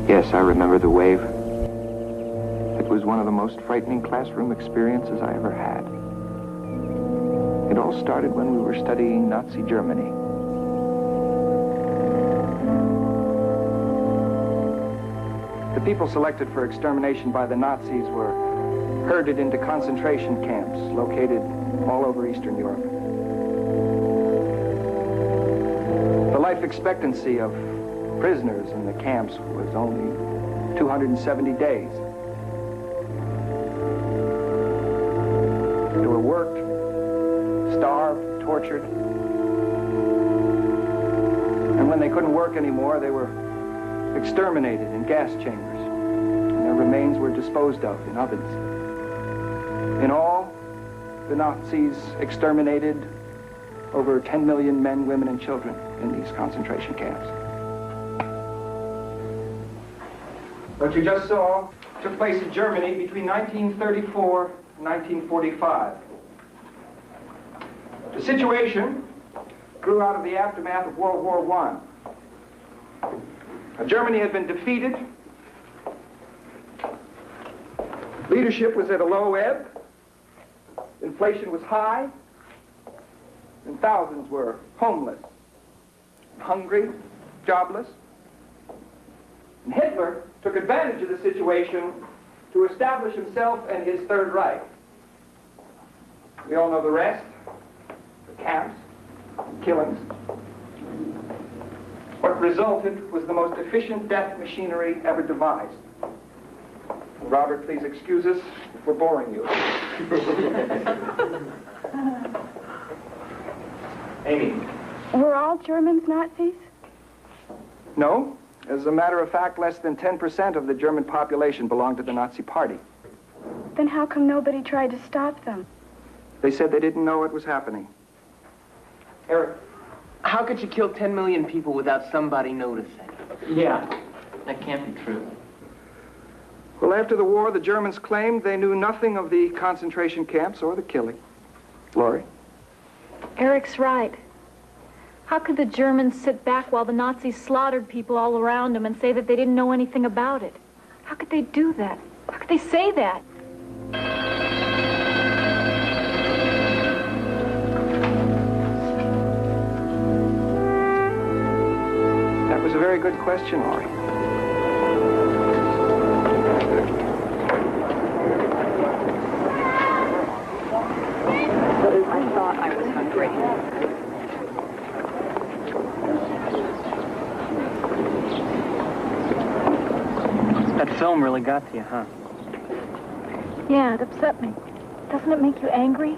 Yes, I remember the wave. It was one of the most frightening classroom experiences I ever had. It all started when we were studying Nazi Germany. The people selected for extermination by the Nazis were herded into concentration camps located all over Eastern Europe. The life expectancy of prisoners in the camps was only 270 days. They were worked, starved, tortured. And when they couldn't work anymore, they were exterminated in gas chambers. And their remains were disposed of in ovens. In all, the Nazis exterminated over 10 million men, women, and children in these concentration camps. What you just saw took place in Germany between 1934 and 1945. The situation grew out of the aftermath of World War I. Germany had been defeated. Leadership was at a low ebb. Inflation was high. And thousands were homeless, hungry, jobless. And Hitler took advantage of the situation to establish himself and his Third Reich. We all know the rest. The camps, killings. What resulted was the most efficient death machinery ever devised. Robert, please excuse us if we're boring you. Amy. Were all Germans Nazis? No. As a matter of fact, less than 10% of the German population belonged to the Nazi Party. Then how come nobody tried to stop them? They said they didn't know what was happening. Eric. How could you kill 10 million people without somebody noticing? Yeah, that can't be true. Well, after the war, the Germans claimed they knew nothing of the concentration camps or the killing. Laurie? Eric's right. How could the Germans sit back while the Nazis slaughtered people all around them and say that they didn't know anything about it? How could they do that? How could they say that? That was a very good question, Laurie. I thought I was hungry. That film really got to you, huh? Yeah, it upset me. Doesn't it make you angry?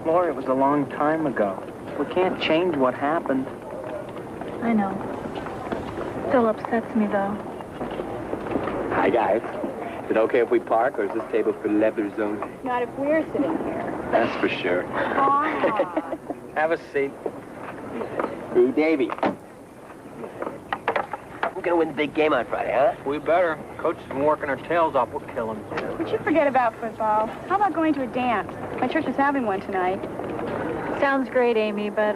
Laura, it was a long time ago. We can't change what happened. I know. Still upsets me, though. Hi, guys. Is it okay if we park, or is this table for lovers only? Not if we're sitting here. That's for sure. Have a seat. Hey, Davey. We're gonna win the big game on Friday, huh? We better. Coach has been working our tails off. We'll kill him. Would you forget about football? How about going to a dance? My church is having one tonight. Sounds great, Amy, but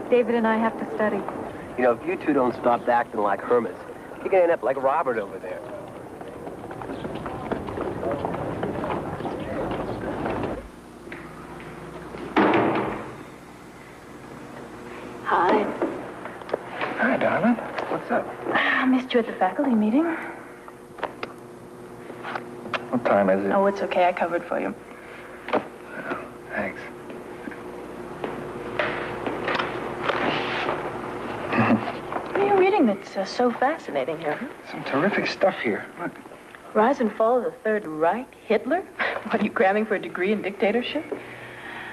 David and I have to study. You know, if you two don't stop acting like hermits, you're gonna end up like Robert over there. Hi. Hi, darling. What's up? I missed you at the faculty meeting. What time is it? Oh, it's okay. I covered for you. Thanks. What are you reading that's so fascinating here? Some terrific stuff here. Look. Rise and Fall of the Third Reich? Hitler? What, are you cramming for a degree in dictatorship?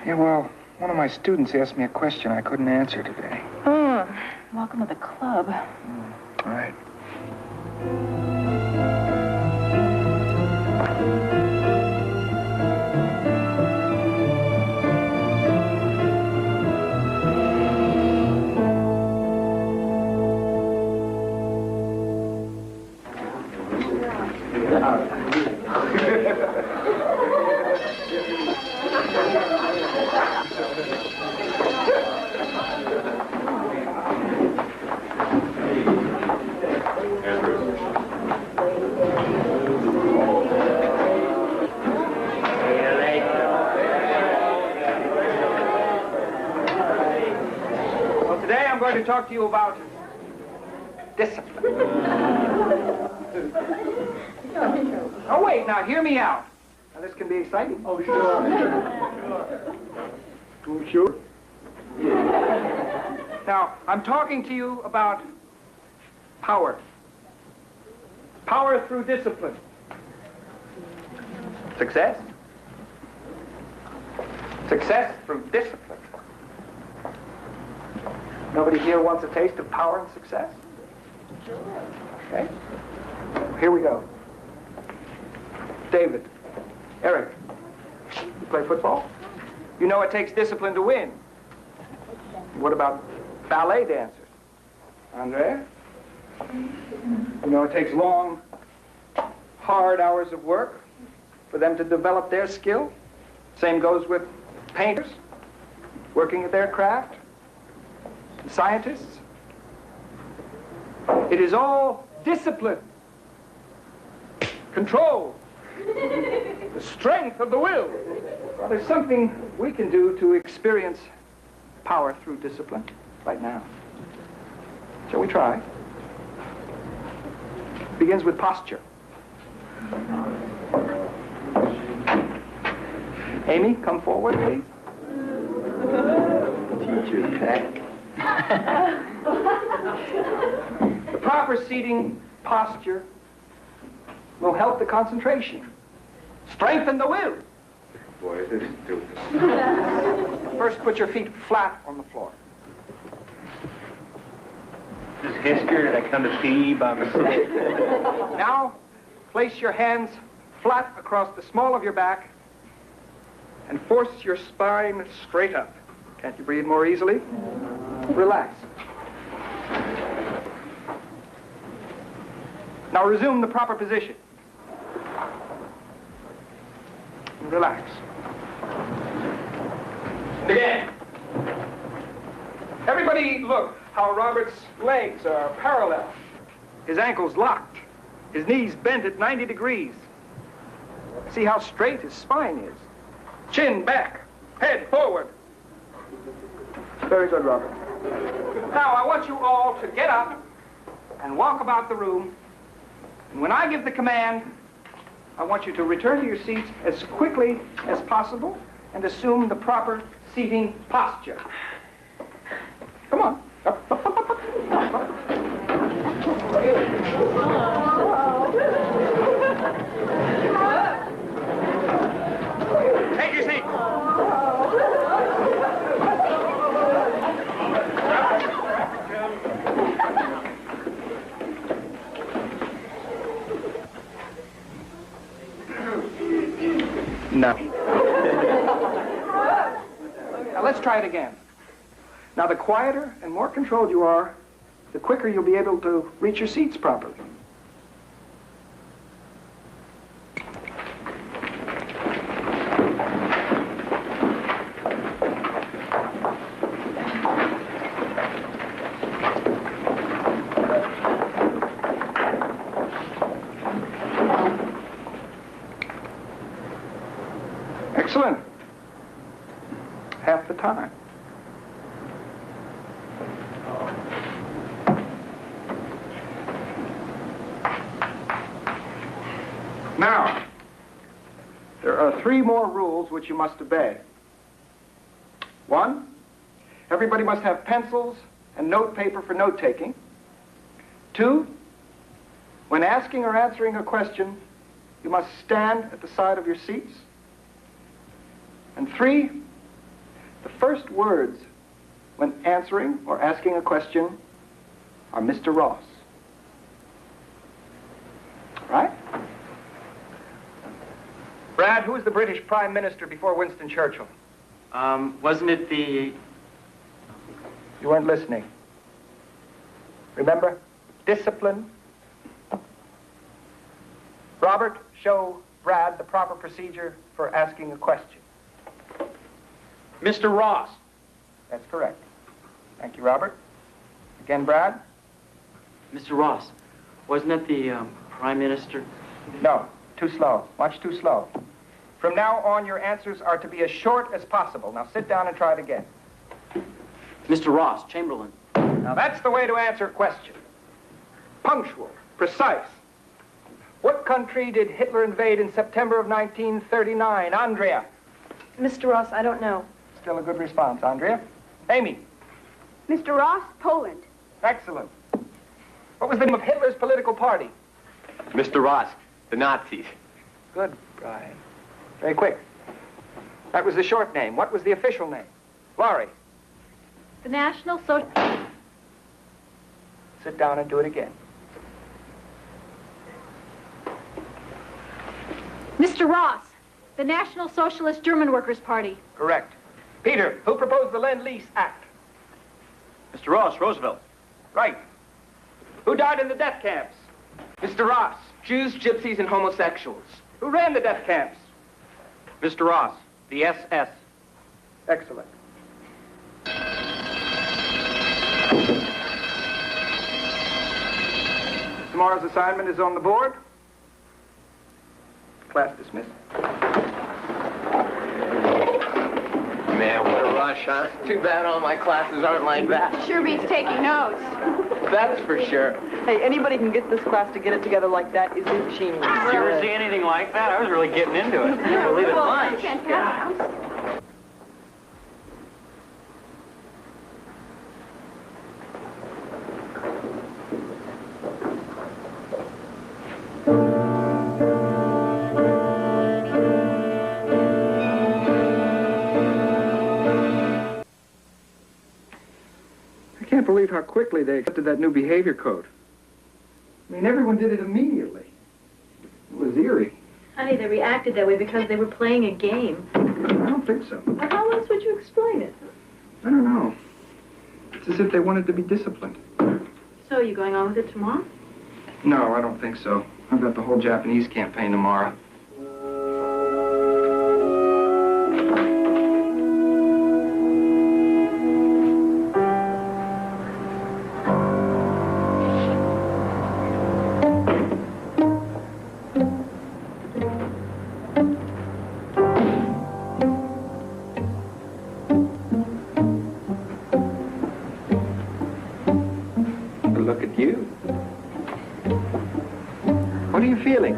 Yeah, well, one of my students asked me a question I couldn't answer today. Oh, welcome to the club. All right. Today I'm going to talk to you about discipline. Oh, wait, now hear me out. Now, this can be exciting. Oh, sure. Oh, sure. Now, I'm talking to you about power. Power through discipline. Success? Success through discipline. Nobody here wants a taste of power and success? Okay. Here we go. David, Eric, you play football? You know it takes discipline to win. What about ballet dancers? Andrea? You know it takes long, hard hours of work for them to develop their skill. Same goes with painters, working at their craft, scientists. It is all discipline, control, the strength of the will. Well, there's something we can do to experience power through discipline right now. Shall we try? Begins with posture. Amy, come forward, please. Teacher's pet. The proper seating posture will help the concentration, strengthen the will. Boy, this is stupid. First, put your feet flat on the floor. This history that I come to pee by mistake. Now, place your hands flat across the small of your back and force your spine straight up. Can't you breathe more easily? Relax. Now resume the proper position. Relax. And again. Everybody look how Robert's legs are parallel. His ankles locked. His knees bent at 90 degrees. See how straight his spine is. Chin back, head forward. Very good, Robert. Now, I want you all to get up and walk about the room. And when I give the command, I want you to return to your seats as quickly as possible and assume the proper seating posture. Come on. Up, up, up, up, up, up. Take your seat. No. Now let's try it again. Now the quieter and more controlled you are, the quicker you'll be able to reach your seats properly. Excellent. Half the time. Now, there are 3 more rules which you must obey. 1, everybody must have pencils and note paper for note-taking. 2, when asking or answering a question, you must stand at the side of your seats. And 3, the first words when answering or asking a question are Mr. Ross. Right? Brad, who was the British Prime Minister before Winston Churchill? Wasn't it the... You weren't listening. Remember? Discipline. Robert, show Brad the proper procedure for asking a question. Mr. Ross. That's correct. Thank you, Robert. Again, Brad? Mr. Ross, wasn't it the Prime Minister? No, too slow. Much too slow. From now on, your answers are to be as short as possible. Now sit down and try it again. Mr. Ross, Chamberlain. Now, that's the way to answer a question. Punctual, precise. What country did Hitler invade in September of 1939? Andrea. Mr. Ross, I don't know. Still a good response, Andrea. Amy. Mr. Ross, Poland. Excellent. What was the name of Hitler's political party? Mr. Ross, the Nazis. Good, Brian. Very quick. That was the short name. What was the official name? Laurie. The National Social... Sit down and do it again. Mr. Ross, the National Socialist German Workers' Party. Correct. Peter, who proposed the Lend-Lease Act? Mr. Ross, Roosevelt. Right. Who died in the death camps? Mr. Ross, Jews, gypsies, and homosexuals. Who ran the death camps? Mr. Ross, the SS. Excellent. Tomorrow's assignment is on the board. Class dismissed. Man, what a rush, huh? Too bad all my classes aren't like that. Sure beats taking notes. That's for sure. Hey, anybody can get this class to get it together like that is ingenious. Did you ever see anything like that? I was really getting into it. I believe it lunch. Fantastic. I can't believe how quickly they accepted that new behavior code. I mean, everyone did it immediately. It was eerie. Honey, they reacted that way because they were playing a game. I don't think so. How else would you explain it? I don't know. It's as if they wanted to be disciplined. So, you going on with it tomorrow? No, I don't think so. I've got the whole Japanese campaign tomorrow. Look at you. What are you feeling?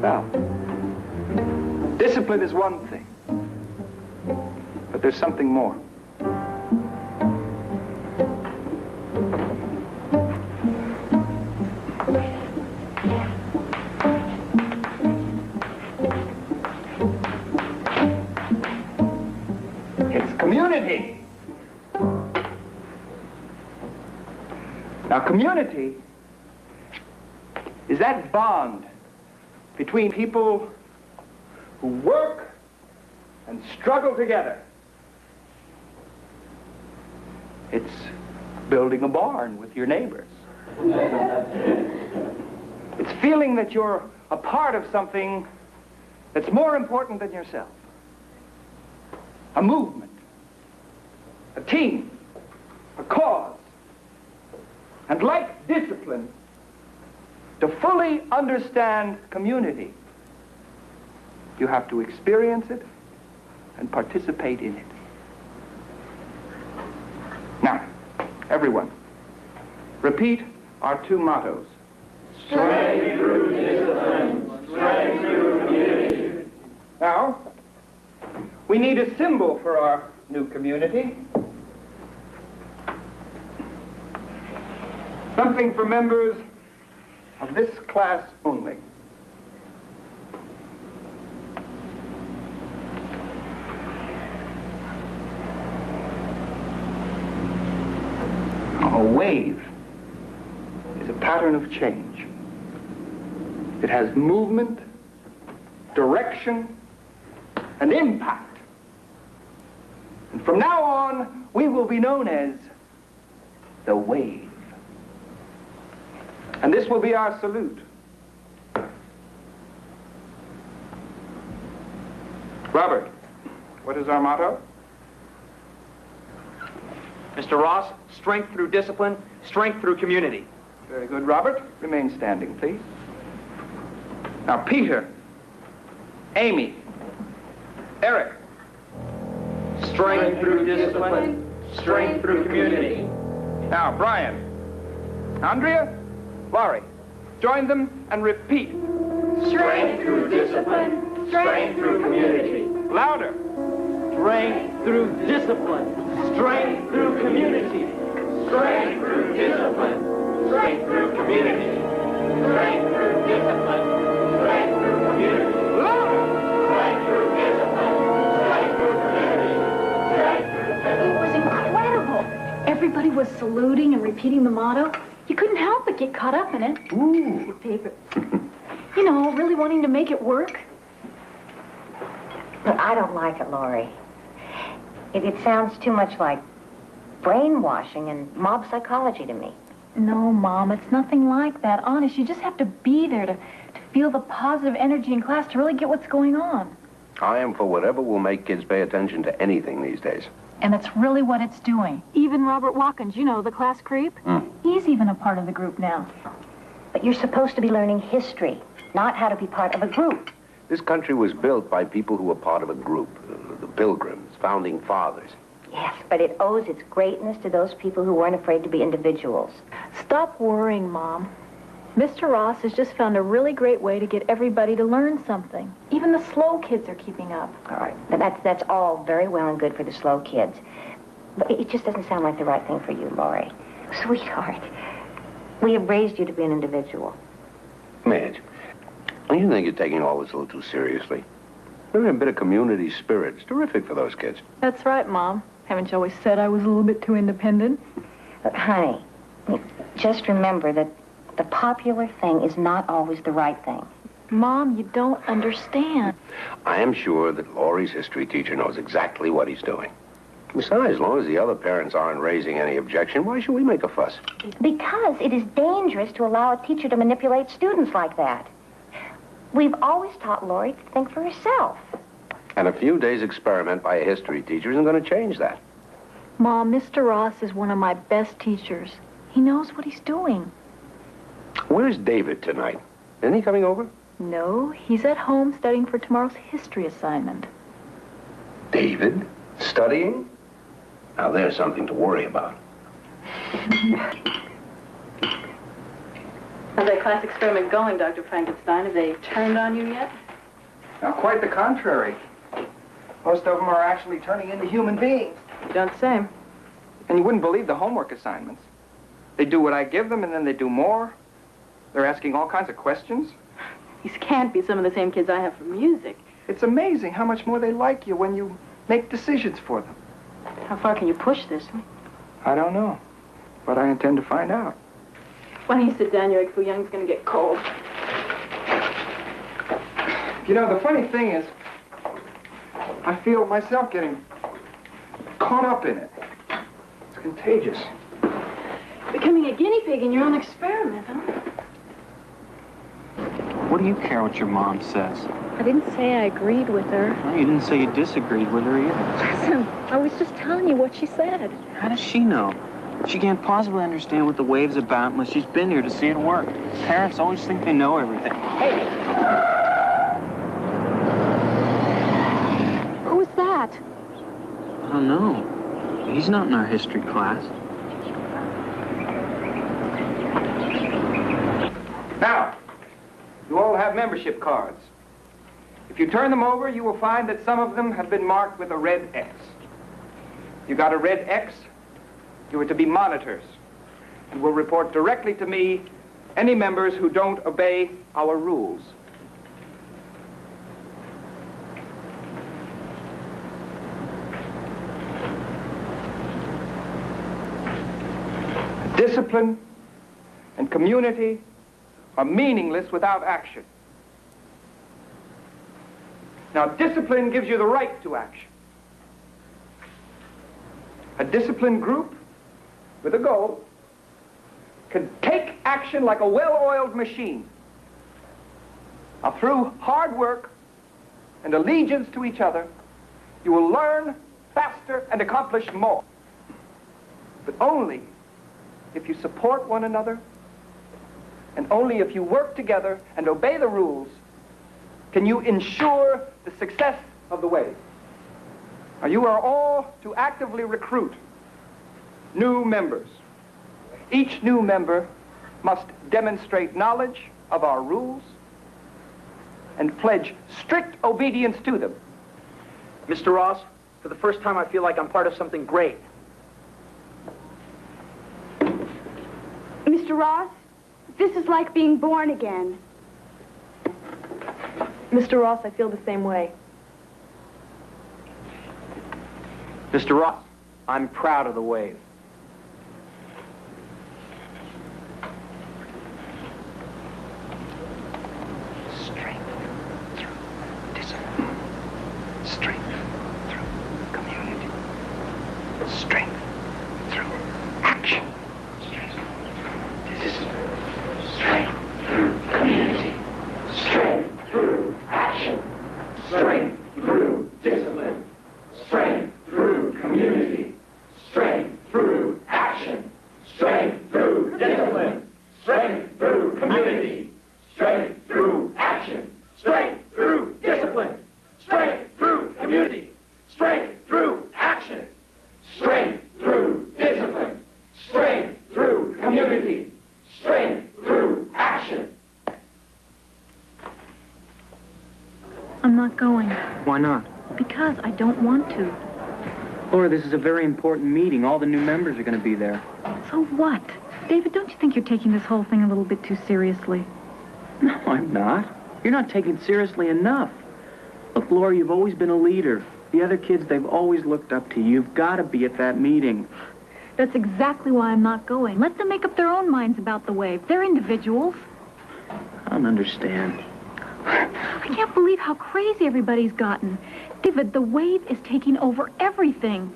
Well, discipline is one thing, but there's something more. It's community. Now, community is that bond between people who work and struggle together. It's building a barn with your neighbors. It's feeling that you're a part of something that's more important than yourself. A movement, a team, a cause. And like discipline, to fully understand community, you have to experience it and participate in it. Now, everyone, repeat our two mottos. Strength through discipline, strength through community. Now, we need a symbol for our new community. Something for members of this class only. A wave is a pattern of change. It has movement, direction, and impact. And from now on, we will be known as the wave. And this will be our salute. Robert, what is our motto? Mr. Ross, strength through discipline, strength through community. Very good, Robert. Remain standing, please. Now, Peter, Amy, Eric, Strength through discipline. Strength through community. Now, Brian, Andrea, Laurie, join them and repeat. Strength through discipline. Strength through community. Louder. Strength through discipline. Strength through community. Strength through discipline. Strength through community. Strength through discipline. Strength through community. Louder. Strength through discipline. Strength through community. Strength through discipline. It was incredible. Everybody was saluting and repeating the motto. You couldn't help but get caught up in it. Ooh. Your favorite. You know, really wanting to make it work. But I don't like it, Laurie. It sounds too much like brainwashing and mob psychology to me. No, Mom, it's nothing like that. Honest, you just have to be there to feel the positive energy in class to really get what's going on. I am for whatever will make kids pay attention to anything these days. And that's really what it's doing. Even Robert Watkins, you know, the class creep, he's even a part of the group now. But you're supposed to be learning history, not how to be part of a group. This country was built by people who were part of a group, the Pilgrims, founding fathers. Yes, but it owes its greatness to those people who weren't afraid to be individuals. Stop worrying, Mom. Mr. Ross has just found a really great way to get everybody to learn something. Even the slow kids are keeping up. All right, but that's all very well and good for the slow kids. But it just doesn't sound like the right thing for you, Laurie. Sweetheart, we have raised you to be an individual. Madge, don't you think you're taking all this a little too seriously? There's a bit of community spirit. It's terrific for those kids. That's right, Mom. Haven't you always said I was a little bit too independent? But, honey, just remember that the popular thing is not always the right thing. Mom, you don't understand. I am sure that Laurie's history teacher knows exactly what he's doing. Besides, as long as the other parents aren't raising any objection, why should we make a fuss? Because it is dangerous to allow a teacher to manipulate students like that. We've always taught Laurie to think for herself. And a few days' experiment by a history teacher isn't going to change that. Mom, Mr. Ross is one of my best teachers. He knows what he's doing. Where's David tonight? Isn't he coming over? No, he's at home studying for tomorrow's history assignment. David? Studying? Now, there's something to worry about. How's that class experiment going, Dr. Frankenstein? Have they turned on you yet? Now, quite the contrary. Most of them are actually turning into human beings. You don't say. And you wouldn't believe the homework assignments. They do what I give them, and then they do more. They're asking all kinds of questions. These can't be some of the same kids I have for music. It's amazing how much more they like you when you make decisions for them. How far can you push this? I don't know, but I intend to find out. Why don't you sit down? Your egg foo young's gonna get cold. You know, the funny thing is, I feel myself getting caught up in it. It's contagious. Becoming a guinea pig in your own experiment, huh? What do you care what your mom says? I didn't say I agreed with her. Well, you didn't say you disagreed with her either. Listen, I was just telling you what she said. How does she know? She can't possibly understand what the wave's about unless she's been here to see it work. Parents always think they know everything. Hey! Who's that? I don't know. He's not in our history class. Now, you all have membership cards. If you turn them over, you will find that some of them have been marked with a red X. You got a red X, you are to be monitors. You will report directly to me any members who don't obey our rules. Discipline and community are meaningless without action. Now, discipline gives you the right to action. A disciplined group with a goal can take action like a well-oiled machine. Now, through hard work and allegiance to each other, you will learn faster and accomplish more. But only if you support one another, and only if you work together and obey the rules, can you ensure the success of the wave. Now, you are all to actively recruit new members. Each new member must demonstrate knowledge of our rules and pledge strict obedience to them. Mr. Ross, for the first time I feel like I'm part of something great. Mr. Ross, this is like being born again. Mr. Ross, I feel the same way. Mr. Ross, I'm proud of the wave. Strength through discipline. Strength through community. Strength through action. This is strength through community. Strength through action. Strength through discipline. Strength through community. Strength through action. Strength through discipline. Strength through community. Strength through action. Strength through discipline. Strength through community. Strength through action. Strength through discipline. Strength through community. Strength through action. I'm not going. Why not? Because I don't want to. Laura, this is a very important meeting. All the new members are going to be there. So what? David, don't you think you're taking this whole thing a little bit too seriously? No, I'm not. You're not taking it seriously enough. Look, Laura, you've always been a leader. The other kids, they've always looked up to you. You've got to be at that meeting. That's exactly why I'm not going. Let them make up their own minds about the wave. They're individuals. I don't understand. I can't believe how crazy everybody's gotten. David, the wave is taking over everything.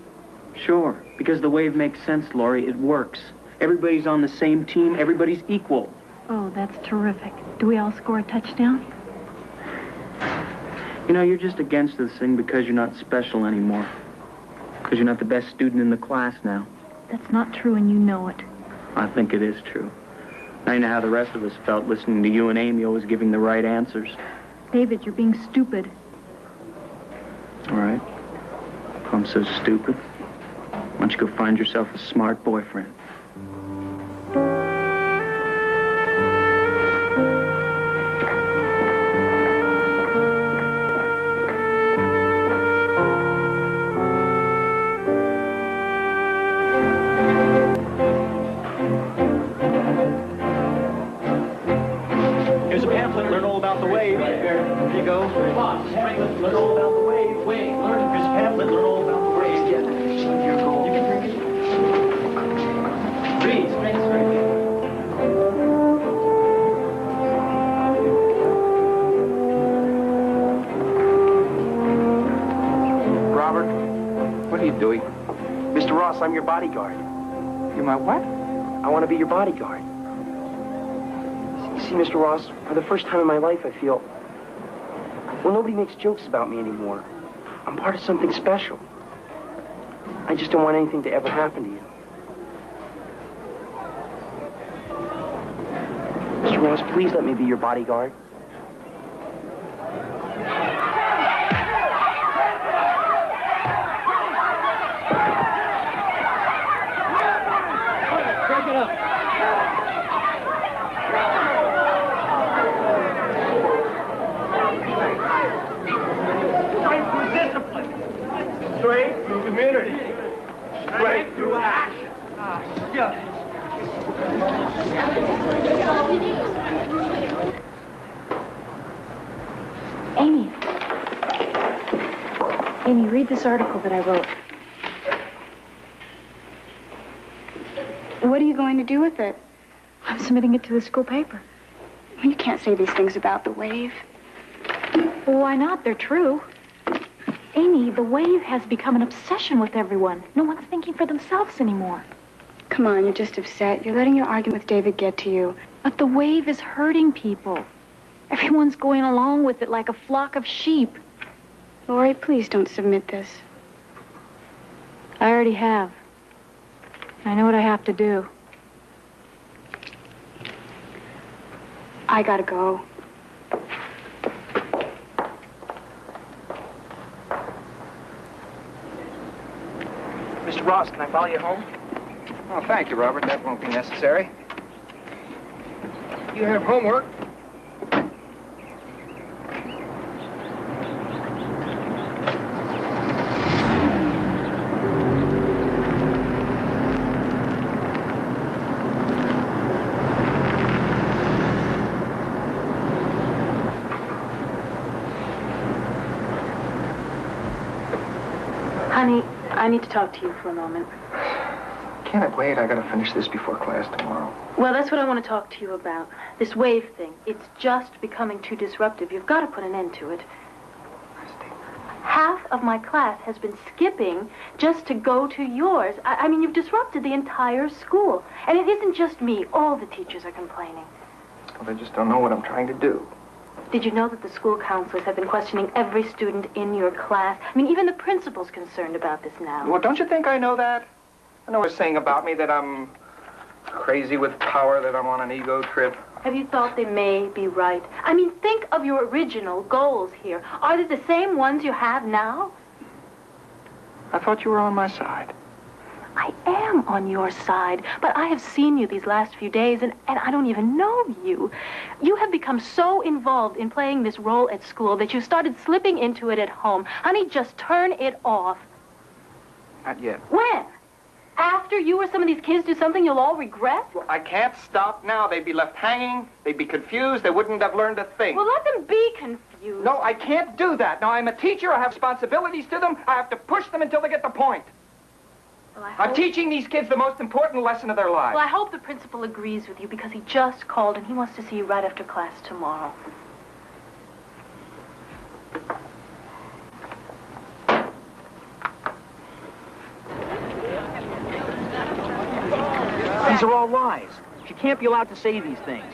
Sure, because the wave makes sense, Laurie. It works. Everybody's on the same team. Everybody's equal. Oh, that's terrific. Do we all score a touchdown? You know, you're just against this thing because you're not special anymore. Because you're not the best student in the class now. That's not true, and you know it. I think it is true. I know how the rest of us felt listening to you and Amy always giving the right answers. David, you're being stupid. All right. If I'm so stupid, why don't you go find yourself a smart boyfriend? Here's a pamphlet, learn all about the wave. Here you go. Pamphlet, learn all about the wave. Wait, learn. Here's a pamphlet, learn all about the wave. Yeah. Here you go. You can drink it. Read, strength, Robert, what are you doing? Mr. Ross, I'm your bodyguard. You're my what? I want to be your bodyguard. You see, Mr. Ross, for the first time in my life, I feel... well, nobody makes jokes about me anymore. I'm part of something special. I just don't want anything to ever happen to you. Mr. Ross, please let me be your bodyguard. Break it up. Strength through discipline. Strength through community. Strength through action. Amy. Amy, read this article that I wrote. What are you going to do with it? I'm submitting it to the school paper. You can't say these things about the wave. Well, why not? They're true. Amy, the wave has become an obsession with everyone. No one's thinking for themselves anymore. Come on, you're just upset. You're letting your argument with David get to you. But the wave is hurting people. Everyone's going along with it like a flock of sheep. Lori, please don't submit this. I already have. I know what I have to do. I gotta go. Mr. Ross, can I follow you home? Oh, thank you, Robert. That won't be necessary. You have homework. Honey, I need to talk to you for a moment. Can't it wait? I gotta finish this before class tomorrow. Well, that's what I want to talk to you about. This wave thing. It's just becoming too disruptive. You've got to put an end to it. Half of my class has been skipping just to go to yours. I mean, you've disrupted the entire school. And it isn't just me. All the teachers are complaining. Well, they just don't know what I'm trying to do. Did you know that the school counselors have been questioning every student in your class? I mean, even the principal's concerned about this now. Well, don't you think I know that? I know what they're saying about me, that I'm crazy with power, that I'm on an ego trip. Have you thought they may be right? I mean, think of your original goals here. Are they the same ones you have now? I thought you were on my side. I am on your side, but I have seen you these last few days, and I don't even know you. You have become so involved in playing this role at school that you started slipping into it at home. Honey, just turn it off. Not yet. When? After you or some of these kids do something you'll all regret? Well, I can't stop now. They'd be left hanging. They'd be confused. They wouldn't have learned a thing. Well, let them be confused. No, I can't do that. Now, I'm a teacher. I have responsibilities to them. I have to push them until they get the point. Well, I'm teaching these kids the most important lesson of their lives. Well, I hope the principal agrees with you because he just called and he wants to see you right after class tomorrow. These are all lies. She can't be allowed to say these things.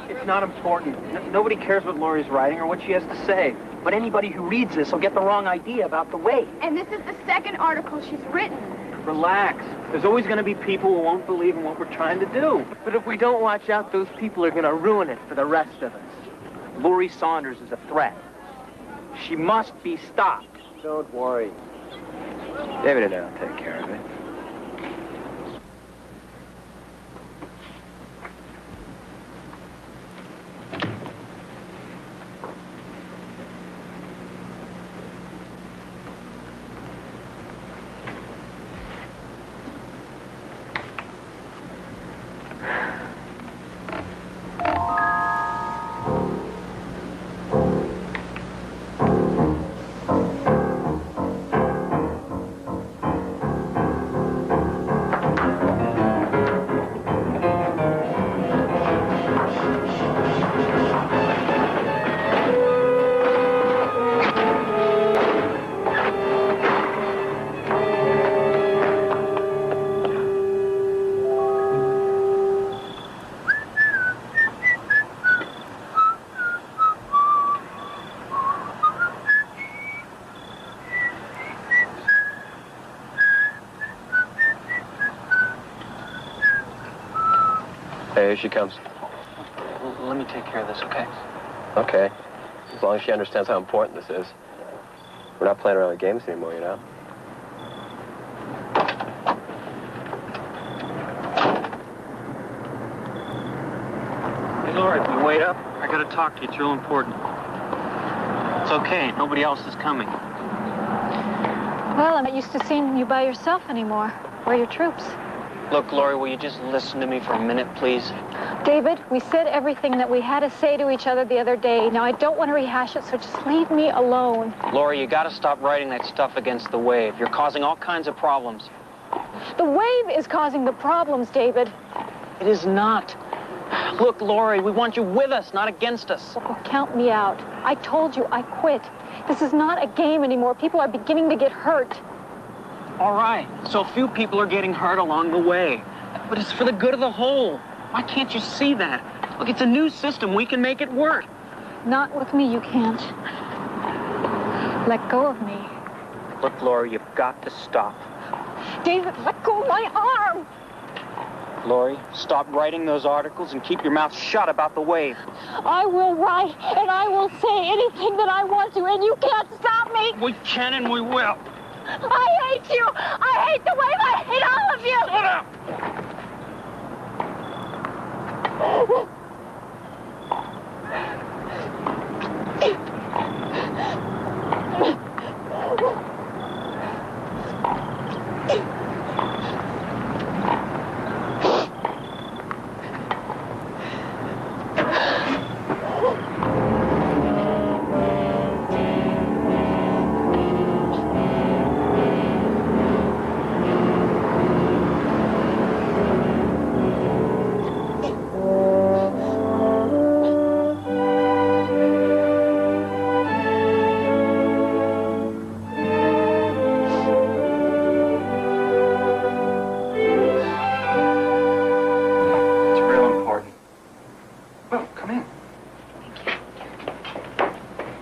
It's not important. Nobody cares what Laurie's writing or what she has to say. But anybody who reads this will get the wrong idea about the way. And this is the second article she's written. Relax. There's always going to be people who won't believe in what we're trying to do. But if we don't watch out, those people are going to ruin it for the rest of us. Laurie Saunders is a threat. She must be stopped. Don't worry. David and I'll take care of it. Hey, here she comes. Let me take care of this, okay? Okay. As long as she understands how important this is. We're not playing around with games anymore, you know? Hey, Laura, can you wait up? I gotta talk to you. It's real important. It's okay. Nobody else is coming. Well, I'm not used to seeing you by yourself anymore. Where are your troops? Look, Laurie, will you just listen to me for a minute, please? David, we said everything that we had to say to each other the other day. Now, I don't want to rehash it, so just leave me alone. Laurie, you gotta stop writing that stuff against the wave. You're causing all kinds of problems. The wave is causing the problems, David. It is not. Look, Laurie, we want you with us, not against us. Well, count me out. I told you I quit. This is not a game anymore. People are beginning to get hurt. All right, so a few people are getting hurt along the way. But it's for the good of the whole. Why can't you see that? Look, it's a new system. We can make it work. Not with me, you can't. Let go of me. Look, Laurie, you've got to stop. David, let go of my arm! Laurie, stop writing those articles and keep your mouth shut about the wave. I will write, and I will say anything that I want to, and you can't stop me! We can and we will. I hate you! I hate the wave! I hate all of you! Shut up!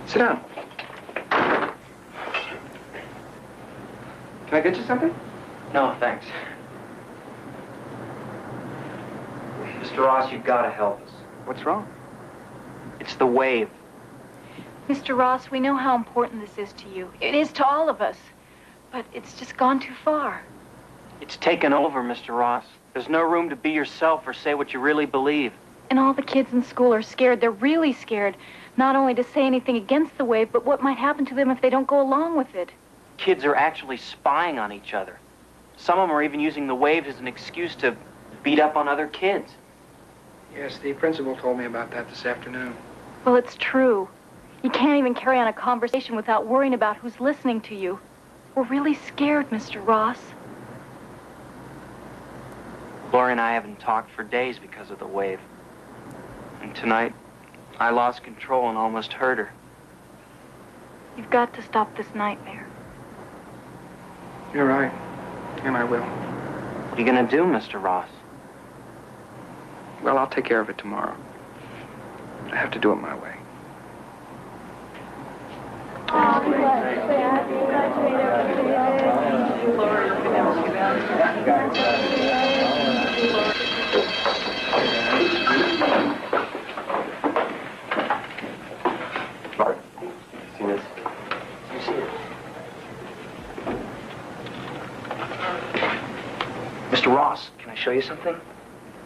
Sit down. Can I get you something? No, thanks. Mr. Ross, you've got to help us. What's wrong? It's the wave. Mr. Ross, we know how important this is to you. It is to all of us. But it's just gone too far. It's taken over, Mr. Ross. There's no room to be yourself or say what you really believe. And all the kids in school are scared. They're really scared. Not only to say anything against the wave, but what might happen to them if they don't go along with it. Kids are actually spying on each other. Some of them are even using the wave as an excuse to beat up on other kids. Yes, the principal told me about that this afternoon. Well, it's true. You can't even carry on a conversation without worrying about who's listening to you. We're really scared, Mr. Ross. Lori and I haven't talked for days because of the wave. And tonight, I lost control and almost hurt her. You've got to stop this nightmare. You're right, and I will. What are you going to do, Mr. Ross? Well, I'll take care of it tomorrow. I have to do it my way. Bart, see this? You see it? Mr. Ross, can I show you something?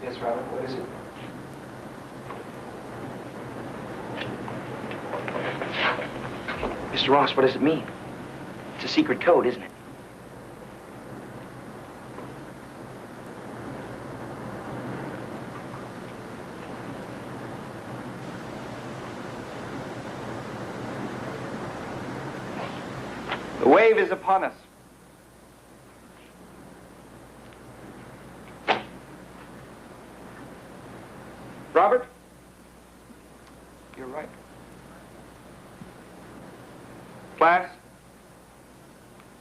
Yes, Robert, what is it? Mr. Ross, what does it mean? It's a secret code, isn't it? The wave is upon us. Robert, you're right. Class,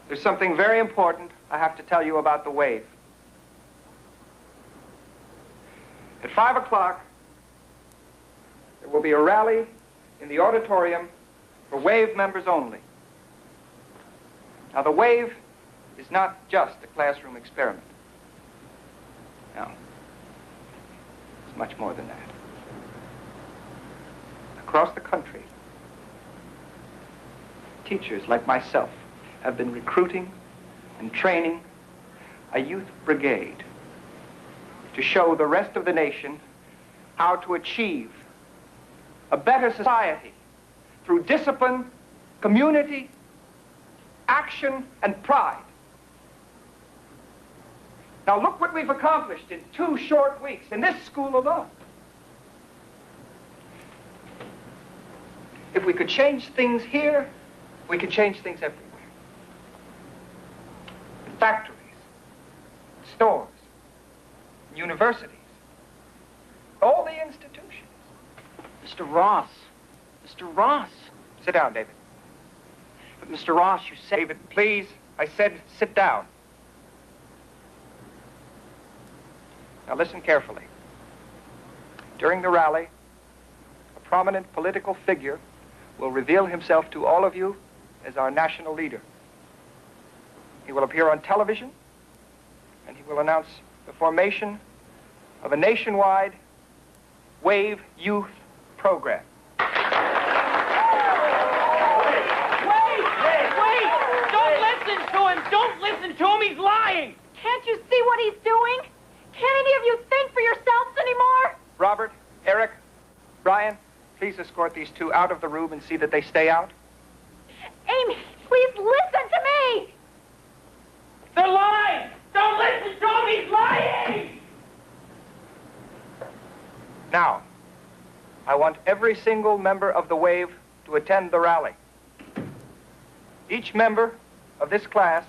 there's something very important I have to tell you about the wave. At 5 o'clock, there will be a rally in the auditorium for wave members only. Now, the wave is not just a classroom experiment. No. It's much more than that. Across the country, teachers like myself have been recruiting and training a youth brigade to show the rest of the nation how to achieve a better society through discipline, community, action, and pride. Now look what we've accomplished in 2 short weeks in this school alone. If we could change things here, we could change things everywhere. In factories, stores, universities, all the institutions. Mr. Ross. Mr. Ross. Sit down, David. But, Mr. Ross, you said... David, please, I said sit down. Now listen carefully. During the rally, a prominent political figure will reveal himself to all of you as our national leader. He will appear on television, and he will announce the formation of a nationwide Wave Youth program. Wait! Don't listen to him! listen to him. He's lying. Can't you see what he's doing? Can't any of you think for yourselves anymore? Robert, Eric, Brian, please escort these two out of the room and see that they stay out. Amy, please listen to me! They're lying! Don't listen to him! He's lying! Now, I want every single member of the Wave to attend the rally. Each member of this class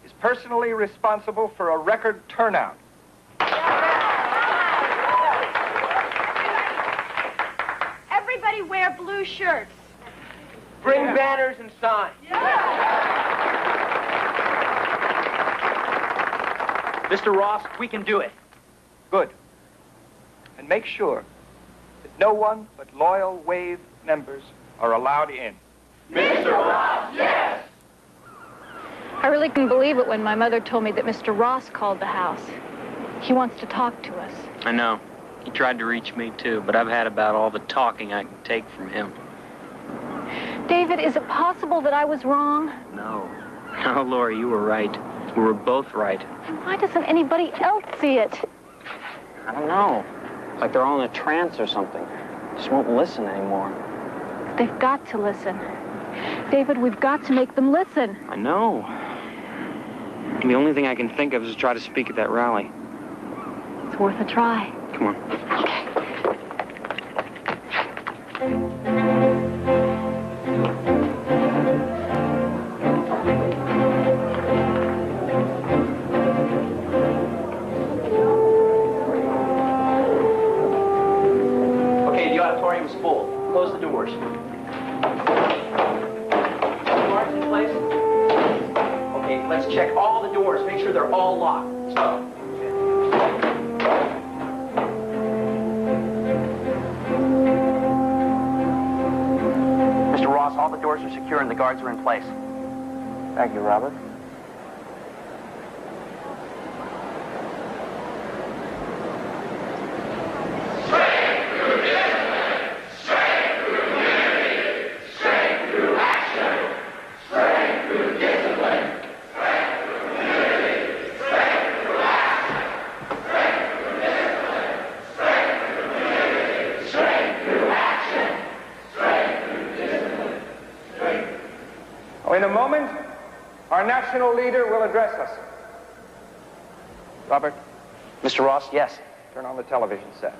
is personally responsible for a record turnout. Everybody wear blue shirts. Bring banners and signs. Mr. Ross, we can do it. Good. And make sure that no one but loyal Wave members are allowed in. Mr. Ross, yes! I really couldn't believe it when my mother told me that Mr. Ross called the house. He wants to talk to us. I know. He tried to reach me, too, but I've had about all the talking I can take from him. David, is it possible that I was wrong? No. No, Lori, you were right. We were both right. And why doesn't anybody else see it? I don't know. It's like they're all in a trance or something. Just won't listen anymore. They've got to listen. David, we've got to make them listen. I know. The only thing I can think of is to try to speak at that rally. It's worth a try. Come on. Okay. Okay, the auditorium's full. Close the doors. Marks in place? Okay, let's check all the doors. Make sure they're all locked. So. Mr. Ross, all the doors are secure and the guards are in place. Thank you, Robert. In a moment, our national leader will address us. Robert, Mr. Ross, yes. turn on the television set.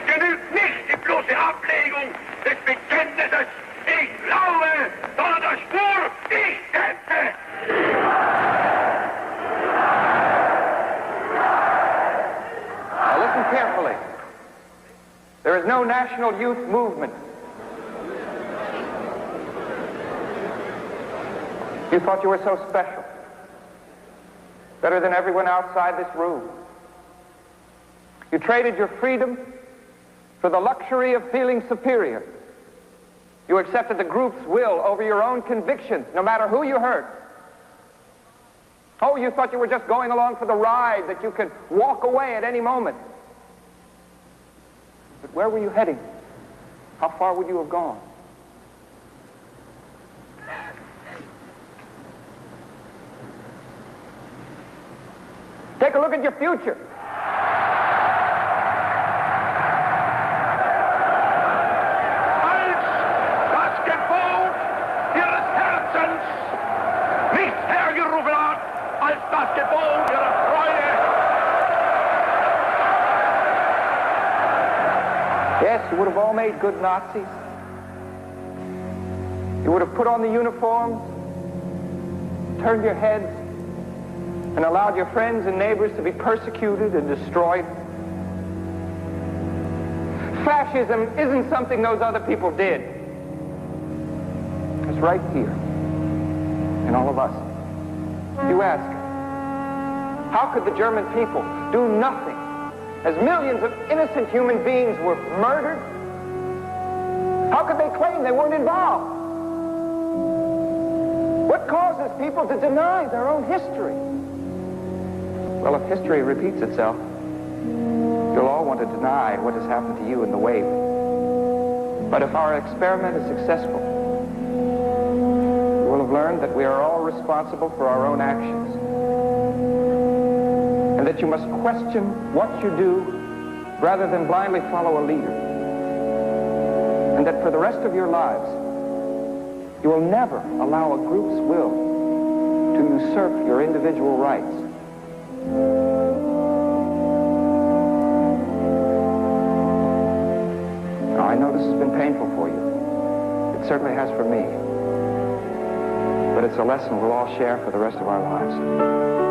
Genügt nicht die bloße Ablegung des Bekenntnisses, ich national youth movement. You thought you were so special, better than everyone outside this room. You traded your freedom for the luxury of feeling superior. You accepted the group's will over your own convictions, no matter who you hurt. Oh, you thought you were just going along for the ride, that you could walk away at any moment. But where were you heading? How far would you have gone? Take a look at your future. Yes, you would have all made good Nazis. You would have put on the uniforms, turned your heads, and allowed your friends and neighbors to be persecuted and destroyed. Fascism isn't something those other people did. It's right here, in all of us. You ask, how could the German people do nothing as millions of innocent human beings were murdered? How could they claim they weren't involved? What causes people to deny their own history? Well, if history repeats itself, you'll all want to deny what has happened to you in the wave. But if our experiment is successful, you will have learned that we are all responsible for our own actions, and that you must question what you do rather than blindly follow a leader, and that for the rest of your lives, you will never allow a group's will to usurp your individual rights. Now, I know this has been painful for you. It certainly has for me. But it's a lesson we'll all share for the rest of our lives.